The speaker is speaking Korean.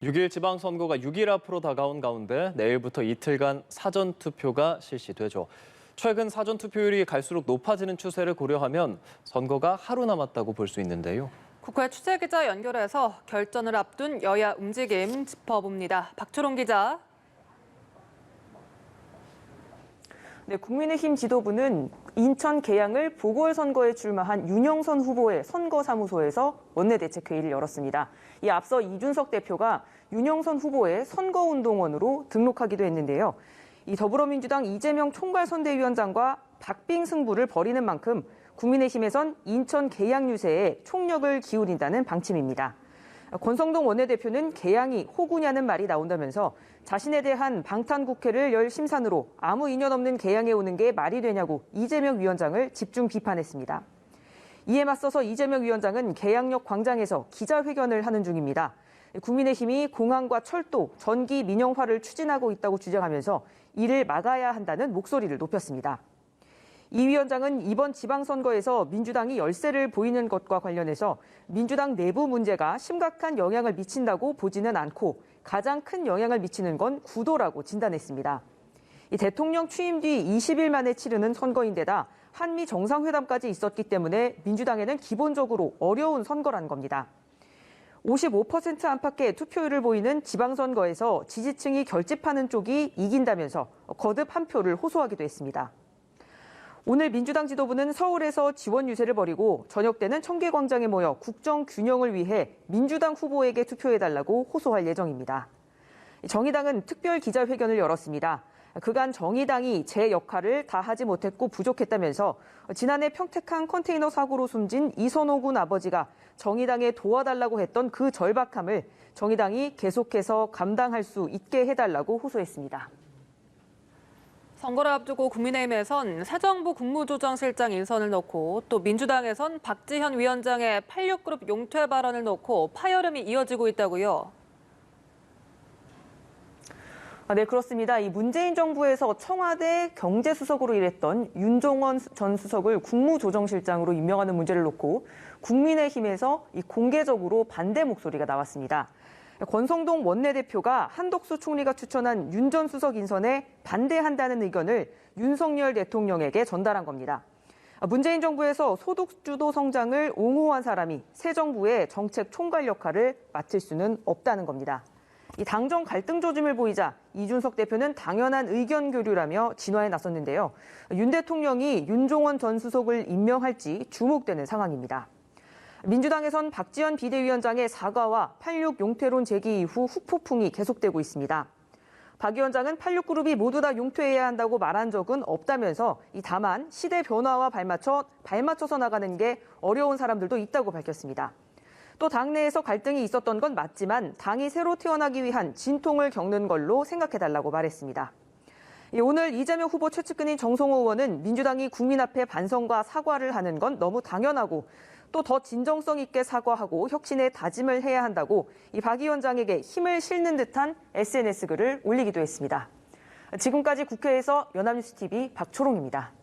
6일 지방선거가 6일 앞으로 다가온 가운데 내일부터 이틀간 사전투표가 실시되죠. 최근 사전투표율이 갈수록 높아지는 추세를 고려하면 선거가 하루 남았다고 볼 수 있는데요. 국회 취재기자 연결해서 결전을 앞둔 여야 움직임 짚어봅니다. 박초롱 기자. 네, 국민의힘 지도부는 인천 계양을 보궐선거에 출마한 윤영선 후보의 선거사무소에서 원내대책회의를 열었습니다. 이 앞서 이준석 대표가 윤영선 후보의 선거운동원으로 등록하기도 했는데요. 이 더불어민주당 이재명 총괄선대위원장과 박빙 승부를 벌이는 만큼 국민의힘에선 인천 계양 유세에 총력을 기울인다는 방침입니다. 권성동 원내대표는 계양이 호구냐는 말이 나온다면서 자신에 대한 방탄국회를 열 심산으로 아무 인연 없는 계양에 오는 게 말이 되냐고 이재명 위원장을 집중 비판했습니다. 이에 맞서서 이재명 위원장은 계양역 광장에서 기자회견을 하는 중입니다. 국민의힘이 공항과 철도, 전기 민영화를 추진하고 있다고 주장하면서 이를 막아야 한다는 목소리를 높였습니다. 이 위원장은 이번 지방선거에서 민주당이 열세를 보이는 것과 관련해서 민주당 내부 문제가 심각한 영향을 미친다고 보지는 않고 가장 큰 영향을 미치는 건 구도라고 진단했습니다. 이 대통령 취임 뒤 20일 만에 치르는 선거인데다 한미 정상회담까지 있었기 때문에 민주당에는 기본적으로 어려운 선거라는 겁니다. 55% 안팎의 투표율을 보이는 지방선거에서 지지층이 결집하는 쪽이 이긴다면서 거듭 한 표를 호소하기도 했습니다. 오늘 민주당 지도부는 서울에서 지원 유세를 벌이고 저녁 때는 청계광장에 모여 국정 균형을 위해 민주당 후보에게 투표해달라고 호소할 예정입니다. 정의당은 특별 기자회견을 열었습니다. 그간 정의당이 제 역할을 다하지 못했고 부족했다면서 지난해 평택항 컨테이너 사고로 숨진 이선호 군 아버지가 정의당에 도와달라고 했던 그 절박함을 정의당이 계속해서 감당할 수 있게 해달라고 호소했습니다. 선거를 앞두고 국민의힘에선 새 정부 국무조정실장 인선을 놓고 또 민주당에선 박지현 위원장의 86그룹 용퇴 발언을 놓고 파열음이 이어지고 있다고요. 네, 그렇습니다. 이 문재인 정부에서 청와대 경제수석으로 일했던 윤종원 전 수석을 국무조정실장으로 임명하는 문제를 놓고 국민의힘에서 공개적으로 반대 목소리가 나왔습니다. 권성동 원내대표가 한덕수 총리가 추천한 윤 전 수석 인선에 반대한다는 의견을 윤석열 대통령에게 전달한 겁니다. 문재인 정부에서 소득주도 성장을 옹호한 사람이 새 정부의 정책 총괄 역할을 맡을 수는 없다는 겁니다. 이 당정 갈등 조짐을 보이자 이준석 대표는 당연한 의견 교류라며 진화에 나섰는데요. 윤 대통령이 윤종원 전 수석을 임명할지 주목되는 상황입니다. 민주당에선 박지원 비대위원장의 사과와 86 용퇴론 제기 이후 후폭풍이 계속되고 있습니다. 박 위원장은 86그룹이 모두 다 용퇴해야 한다고 말한 적은 없다면서 다만 시대 변화와 발맞춰서 나가는 게 어려운 사람들도 있다고 밝혔습니다. 또 당내에서 갈등이 있었던 건 맞지만 당이 새로 태어나기 위한 진통을 겪는 걸로 생각해달라고 말했습니다. 오늘 이재명 후보 최측근인 정성호 의원은 민주당이 국민 앞에 반성과 사과를 하는 건 너무 당연하고 또 더 진정성 있게 사과하고 혁신의 다짐을 해야 한다고 박 위원장에게 힘을 실는 듯한 SNS 글을 올리기도 했습니다. 지금까지 국회에서 연합뉴스TV 박초롱입니다.